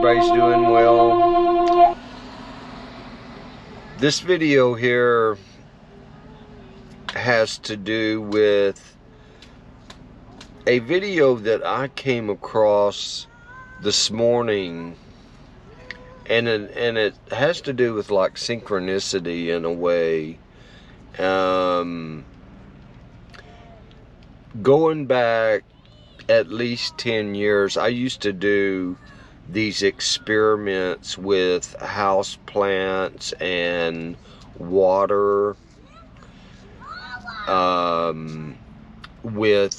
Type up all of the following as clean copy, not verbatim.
everybody's doing well. This video here has to do with a video that I came across this morning, and it has to do with like synchronicity in a way. Going back at least 10 years, I used to do these experiments with house plants and water, with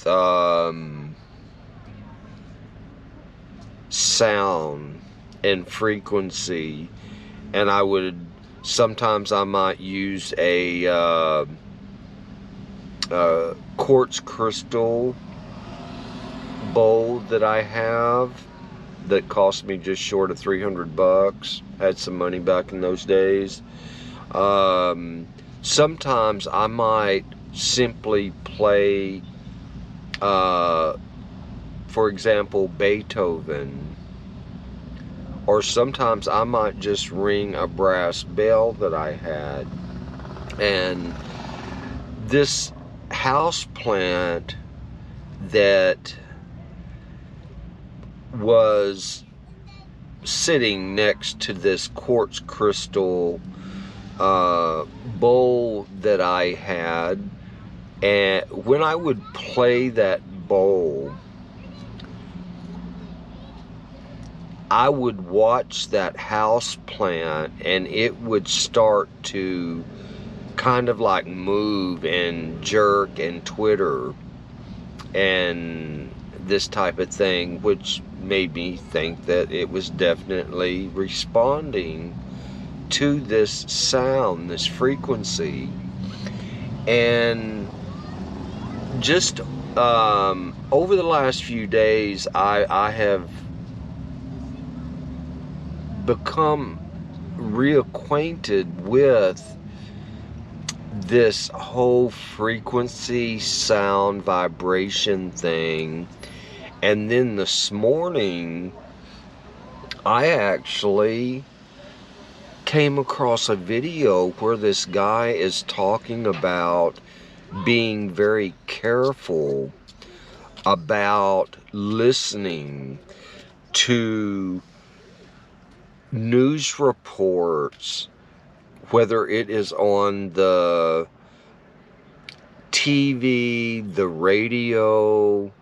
sound and frequency, and sometimes I might use a quartz crystal bowl that I have that cost me just short of $300. Had some money back in those days. Sometimes I might simply play, for example, Beethoven, or sometimes I might just ring a brass bell that I had. And this house plant that was sitting next to this quartz crystal bowl that I had, and when I would play that bowl, I would watch that house plant and it would start to kind of like move and jerk and twitter and this type of thing, which made me think that it was definitely responding to this sound, this frequency. And just over the last few days, I have become reacquainted with this whole frequency, sound, vibration thing. And then this morning, I actually came across a video where this guy is talking about being very careful about listening to news reports, whether it is on the TV, the radio,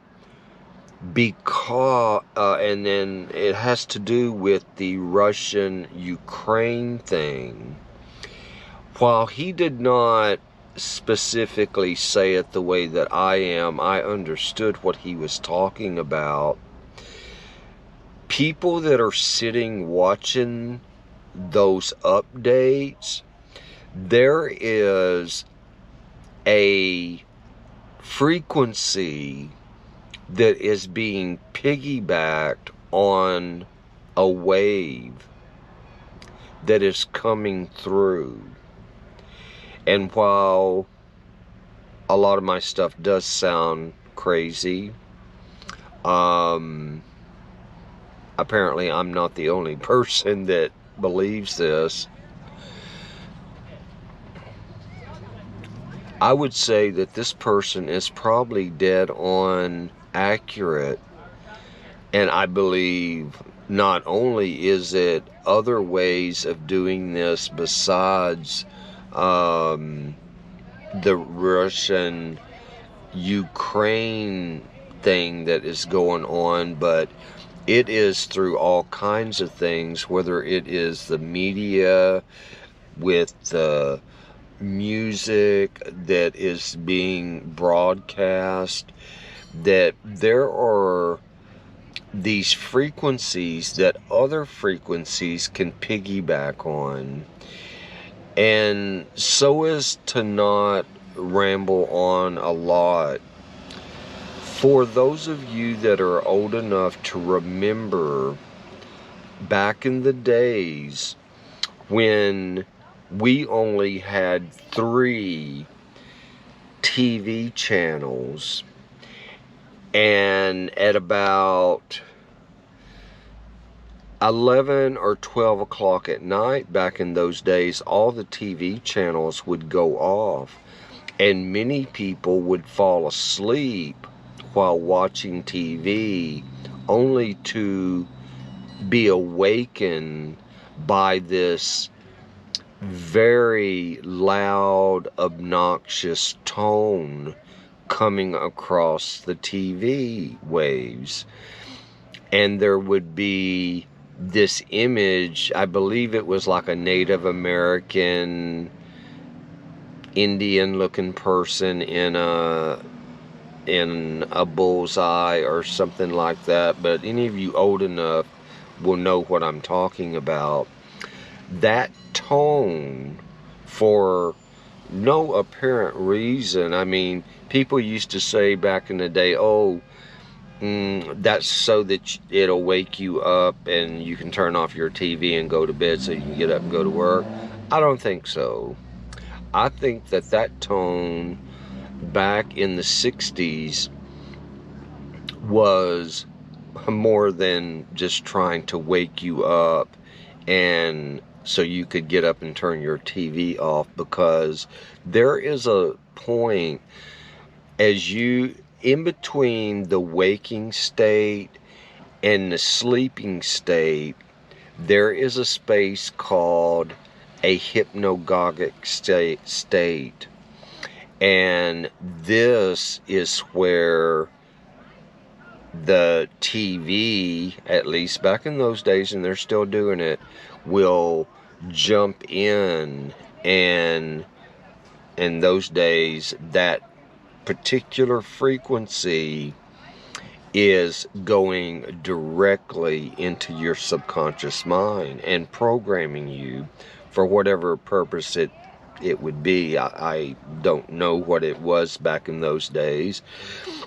because and then it has to do with the Russian-Ukraine thing. While he did not specifically say it the way that I understood what he was talking about. People that are sitting watching those updates, there is a frequency that is being piggybacked on a wave that is coming through. And while a lot of my stuff does sound crazy, apparently I'm not the only person that believes this. I would say that this person is probably dead on accurate, and I believe not only is it other ways of doing this besides the Russian-Ukraine thing that is going on, but it is through all kinds of things, whether it is the media with the music that is being broadcast, that there are these frequencies that other frequencies can piggyback on. And so as to not ramble on a lot, for those of you that are old enough to remember back in the days when we only had 3 TV channels, and at about 11 or 12 o'clock at night, back in those days, all the TV channels would go off, and many people would fall asleep while watching TV, only to be awakened by this very loud, obnoxious tone coming across the TV waves. And there would be this image, I believe it was like a Native American, Indian looking person in a bullseye or something like that. But any of you old enough will know what I'm talking about. That tone, for no apparent reason. I mean, people used to say back in the day, oh, that's so that it'll wake you up and you can turn off your TV and go to bed so you can get up and go to work. I don't think so. I think that tone back in the 60s was more than just trying to wake you up and so you could get up and turn your TV off, because there is a point as you, in between the waking state and the sleeping state, there is a space called a hypnagogic state. And this is where the TV, at least back in those days, and they're still doing it, will jump in, and in those days that particular frequency is going directly into your subconscious mind and programming you for whatever purpose it would be. I don't know what it was back in those days.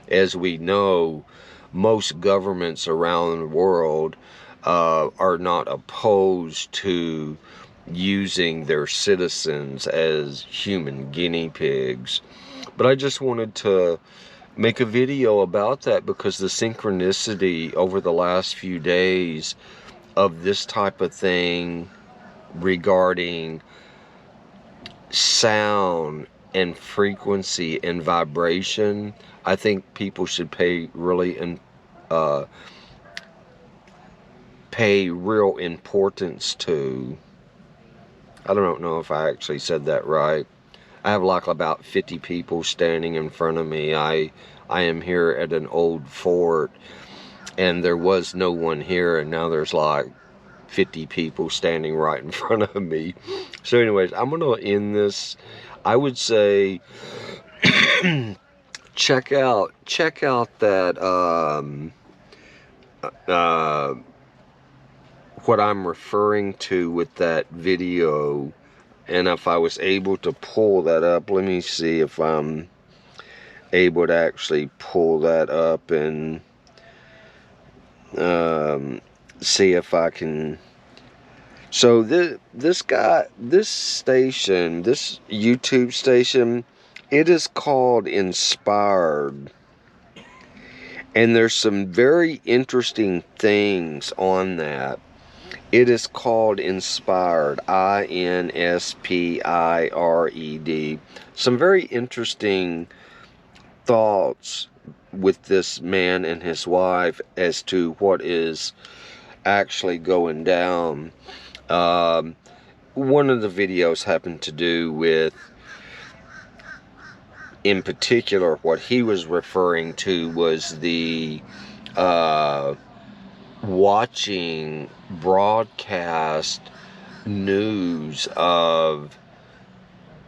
As we know, most governments around the world are not opposed to using their citizens as human guinea pigs. But I just wanted to make a video about that, because the synchronicity over the last few days of this type of thing regarding sound and frequency and vibration, I think people should pay real importance to. I don't know if I actually said that right. I have like about 50 people standing in front of me. I am here at an old fort, and there was no one here, and now there's like 50 people standing right in front of me. So anyways, I'm gonna end this. I would say check out that what I'm referring to with that video. And if I was able to pull that up, let me see if I'm able to actually pull that up and see if I can. So this station, this YouTube station, it is called Inspired. And there's some very interesting things on that. It is called Inspired, INSPIRED. Some very interesting thoughts with this man and his wife as to what is actually going down. One of the videos happened to do with, in particular, what he was referring to was the watching broadcast news of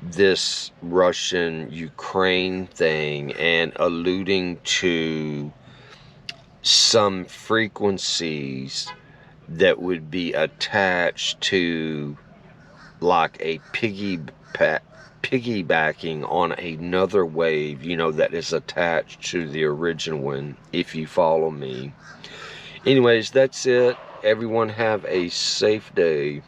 this Russian-Ukraine thing and alluding to some frequencies that would be attached to like a piggybacking on another wave, you know, that is attached to the original one, if you follow me. Anyways, that's it. Everyone have a safe day.